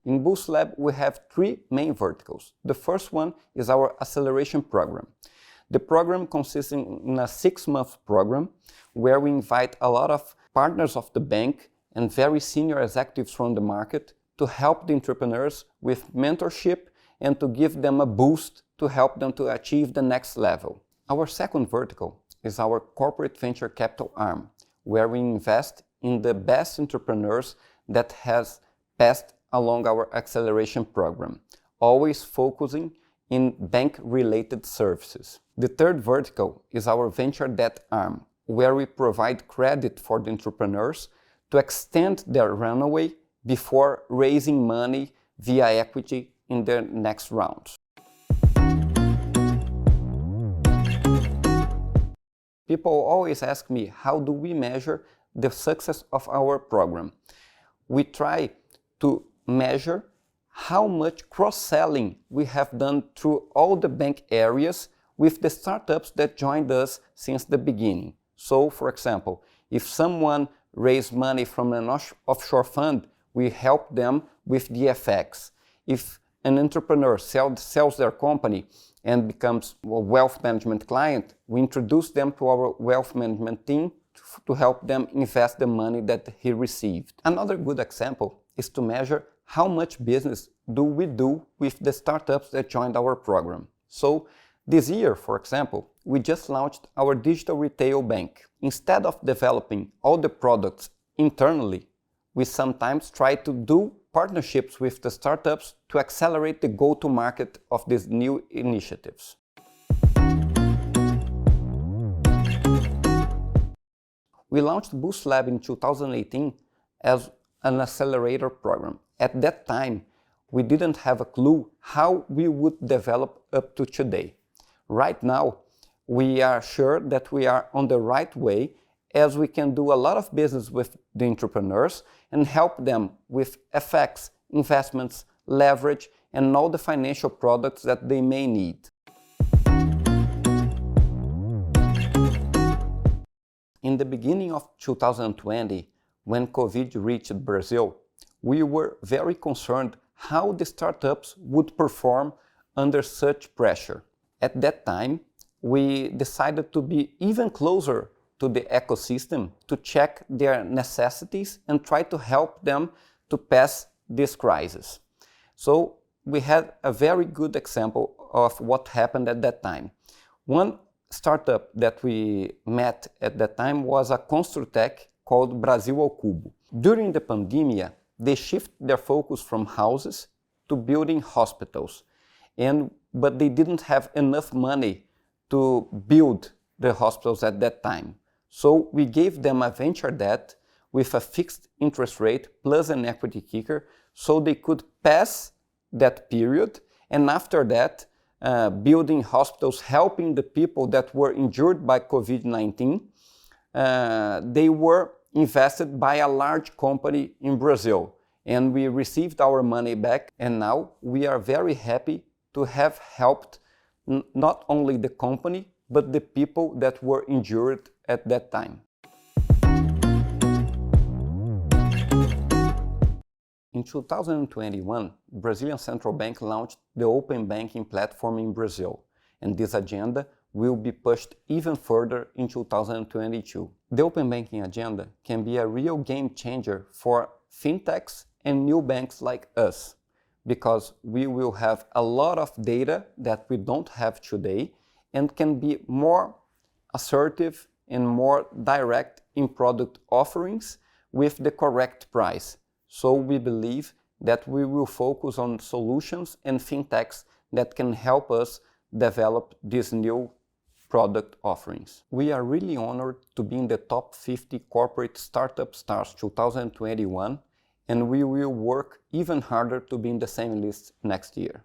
In boostLab, we have three main verticals. The first one is our acceleration program. The program consists in a 6-month program where we invite a lot of partners of the bank and very senior executives from the market to help the entrepreneurs with mentorship and to give them a boost to help them to achieve the next level. Our second vertical is our corporate venture capital arm, where we invest in the best entrepreneurs that has passed along our acceleration program, always focusing in bank-related services. The third vertical is our venture debt arm, where we provide credit for the entrepreneurs to extend their runway before raising money via equity in their next rounds. People always ask me, how do we measure the success of our program? We try to measure how much cross-selling we have done through all the bank areas with the startups that joined us since the beginning. So, for example, if someone raised money from an offshore fund, we help them with the FX. If an entrepreneur sells their company and becomes a wealth management client, we introduce them to our wealth management team to help them invest the money that he received. Another good example is to measure how much business do we do with the startups that joined our program. So this year, for example, we just launched our digital retail bank. Instead of developing all the products internally, we sometimes try to do partnerships with the startups to accelerate the go-to-market of these new initiatives. We launched boostLab in 2018 as an accelerator program. At that time, we didn't have a clue how we would develop up to today. Right now, we are sure that we are on the right way, as we can do a lot of business with the entrepreneurs and help them with FX, investments, leverage, and all the financial products that they may need. In the beginning of 2020, when COVID reached Brazil, we were very concerned how the startups would perform under such pressure. At that time, we decided to be even closer to the ecosystem to check their necessities and try to help them to pass this crisis. So we had a very good example of what happened at that time. One startup that we met at that time was a Construtec called Brasil ao Cubo. During the pandemic, they shifted their focus from houses to building hospitals, but they didn't have enough money to build the hospitals at that time. So we gave them a venture debt with a fixed interest rate plus an equity kicker so they could pass that period, and after that, building hospitals, helping the people that were injured by COVID-19, they were invested by a large company in Brazil, and we received our money back, and now we are very happy to have helped not only the company, but the people that were injured at that time. In 2021, Brazilian Central Bank launched the Open Banking platform in Brazil, and this agenda will be pushed even further in 2022. The Open Banking agenda can be a real game changer for fintechs and new banks like us, because we will have a lot of data that we don't have today and can be more assertive and more direct in product offerings with the correct price. So we believe that we will focus on solutions and fintechs that can help us develop these new product offerings. We are really honored to be in the top 50 corporate startup stars 2021, and we will work even harder to be in the same list next year.